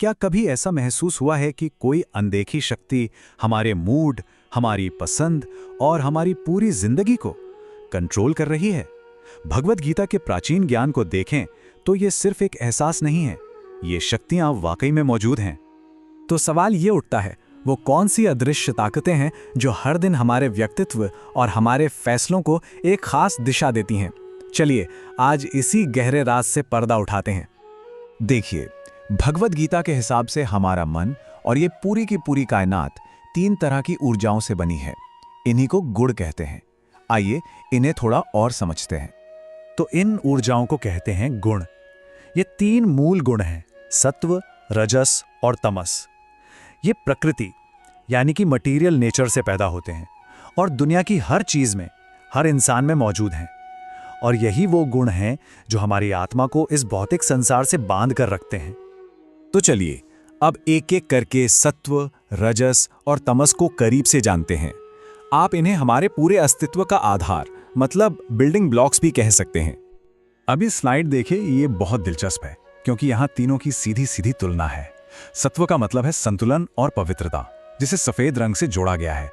क्या कभी ऐसा महसूस हुआ है कि कोई अनदेखी शक्ति हमारे मूड, हमारी पसंद और हमारी पूरी जिंदगी को कंट्रोल कर रही है? भगवद गीता के प्राचीन ज्ञान को देखें तो ये सिर्फ एक एहसास नहीं है, ये शक्तियां वाकई में मौजूद हैं। तो सवाल ये उठता है, वो कौन सी अदृश्य ताकतें हैं जो हर दिन हमारे व्यक्तित्व और हमारे फैसलों को एक खास दिशा देती हैं? चलिए आज इसी गहरे राज से पर्दा उठाते हैं। देखिए, भगवद गीता के हिसाब से हमारा मन और ये पूरी की पूरी कायनात 3 तरह की ऊर्जाओं से बनी है। इन्हीं को गुण कहते हैं। आइए इन्हें थोड़ा और समझते हैं। तो इन ऊर्जाओं को कहते हैं गुण। ये 3 मूल गुण हैं, सत्व, रजस और तमस। ये प्रकृति यानी कि मटीरियल नेचर से पैदा होते हैं और दुनिया की हर चीज में, हर इंसान में मौजूद हैं। और यही वो गुण हैं जो हमारी आत्मा को इस भौतिक संसार से बांध कर रखते हैं। तो चलिए अब एक एक करके सत्व, रजस और तमस को करीब से जानते हैं। आप इन्हें हमारे पूरे अस्तित्व का आधार, मतलब बिल्डिंग ब्लॉक्स भी कह सकते हैं। अभी स्लाइड देखिए, ये बहुत दिलचस्प है क्योंकि यहाँ तीनों की सीधी सीधी तुलना है। सत्व का मतलब है संतुलन और पवित्रता, जिसे सफेद रंग से जोड़ा गया है।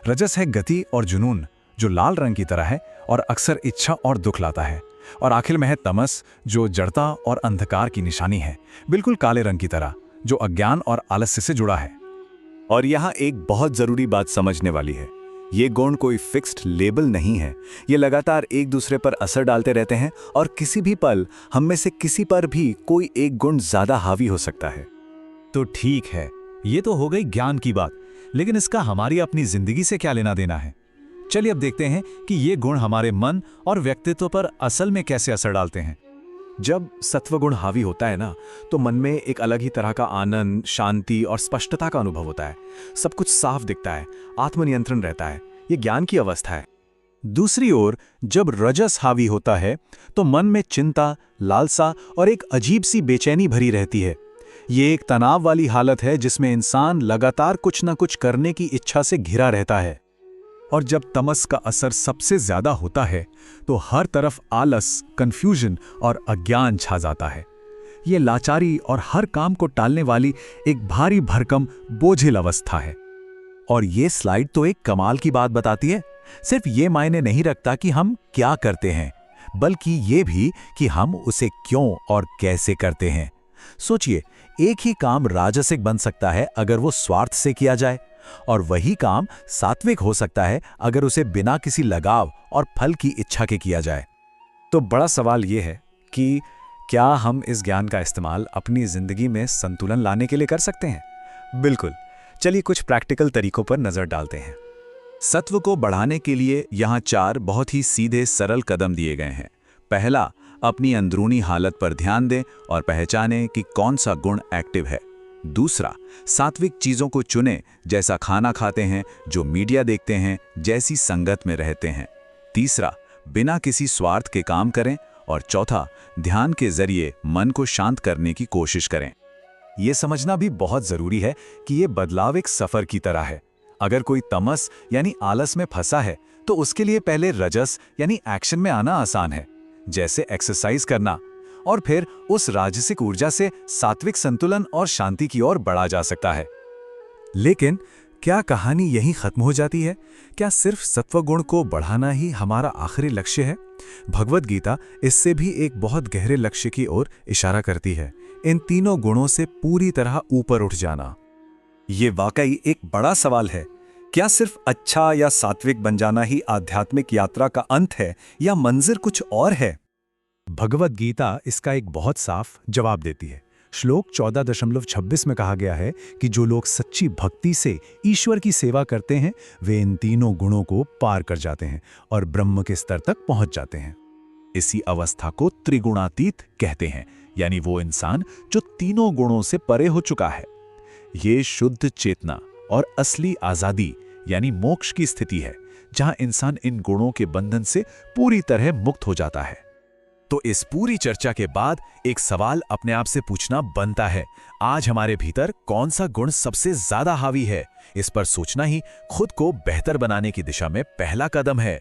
रजस है गति और जुनून, जो लाल रंग की तरह है और अक्सर इच्छा और दुख लाता है। और आखिर में है तमस, जो जड़ता और अंधकार की निशानी है, बिल्कुल काले रंग की तरह, जो अज्ञान और आलस्य से जुड़ा है। और यहाँ एक बहुत जरूरी बात समझने वाली है, ये गुण कोई फिक्स्ड लेबल नहीं है। ये लगातार एक दूसरे पर असर डालते रहते हैं और किसी भी पल हम में से किसी पर भी कोई एक गुण ज्यादा हावी हो सकता है। तो ठीक है, ये तो हो गई ज्ञान की बात, लेकिन इसका हमारी अपनी जिंदगी से क्या लेना देना है? चलिए अब देखते हैं कि ये गुण हमारे मन और व्यक्तित्व पर असल में कैसे असर डालते हैं। जब सत्वगुण हावी होता है ना, तो मन में एक अलग ही तरह का आनंद, शांति और स्पष्टता का अनुभव होता है। सब कुछ साफ दिखता है, आत्मनियंत्रण रहता है। ये ज्ञान की अवस्था है। दूसरी ओर जब रजस हावी होता है तो मन में चिंता, लालसा और एक अजीब सी बेचैनी भरी रहती है। ये एक तनाव वाली हालत है जिसमें इंसान लगातार कुछ न कुछ करने की इच्छा से घिरा रहता है। और जब तमस का असर सबसे ज्यादा होता है तो हर तरफ आलस, कंफ्यूजन और अज्ञान छा जाता है। ये लाचारी और हर काम को टालने वाली एक भारी भरकम बोझिल अवस्था है। और ये स्लाइड तो एक कमाल की बात बताती है। सिर्फ ये मायने नहीं रखता कि हम क्या करते हैं, बल्कि ये भी कि हम उसे क्यों और कैसे करते हैं। सोचिए, एक ही काम राजसिक बन सकता है अगर वो स्वार्थ से किया जाए, और वही काम सात्विक हो सकता है अगर उसे बिना किसी लगाव और फल की इच्छा के किया जाए। तो बड़ा सवाल ये है कि क्या हम इस ज्ञान का इस्तेमाल अपनी जिंदगी में संतुलन लाने के लिए कर सकते हैं? बिल्कुल। चलिए कुछ प्रैक्टिकल तरीकों पर नजर डालते हैं। सत्व को बढ़ाने के लिए यहाँ 4 बहुत ही सीधे सरल कदम दिए गए हैं। पहला, अपनी अंदरूनी हालत पर ध्यान दें और पहचानें कि कौन सा गुण एक्टिव है। दूसरा, सात्विक चीजों को चुनें, जैसा खाना खाते हैं, जो मीडिया देखते हैं, जैसी संगत में रहते हैं। तीसरा, बिना किसी स्वार्थ के काम करें। और चौथा, ध्यान के जरिए मन को शांत करने की कोशिश करें। यह समझना भी बहुत जरूरी है कि यह बदलाव एक सफर की तरह है। अगर कोई तमस यानी आलस में फंसा है तो उसके लिए पहले रजस यानी एक्शन में आना आसान है, जैसे एक्सरसाइज करना, और फिर उस राजसिक ऊर्जा से सात्विक संतुलन और शांति की ओर बढ़ा जा सकता है। लेकिन क्या कहानी यहीं खत्म हो जाती है? क्या सिर्फ सत्वगुण को बढ़ाना ही हमारा आखिरी लक्ष्य है? भगवद गीता इससे भी एक बहुत गहरे लक्ष्य की ओर इशारा करती है, इन तीनों गुणों से पूरी तरह ऊपर उठ जाना। ये वाकई एक बड़ा सवाल है। क्या सिर्फ अच्छा या सात्विक बन जाना ही आध्यात्मिक यात्रा का अंत है, या मंजिल कुछ और है? भगवद गीता इसका एक बहुत साफ जवाब देती है। श्लोक 14.26 में कहा गया है कि जो लोग सच्ची भक्ति से ईश्वर की सेवा करते हैं वे इन तीनों गुणों को पार कर जाते हैं और ब्रह्म के स्तर तक पहुंच जाते हैं। इसी अवस्था को त्रिगुणातीत कहते हैं, यानी वो इंसान जो तीनों गुणों से परे हो चुका है। ये शुद्ध चेतना और असली आजादी यानी मोक्ष की स्थिति है, जहां इंसान इन गुणों के बंधन से पूरी तरह मुक्त हो जाता है। तो इस पूरी चर्चा के बाद एक सवाल अपने आप से पूछना बनता है, आज हमारे भीतर कौन सा गुण सबसे ज्यादा हावी है? इस पर सोचना ही खुद को बेहतर बनाने की दिशा में पहला कदम है।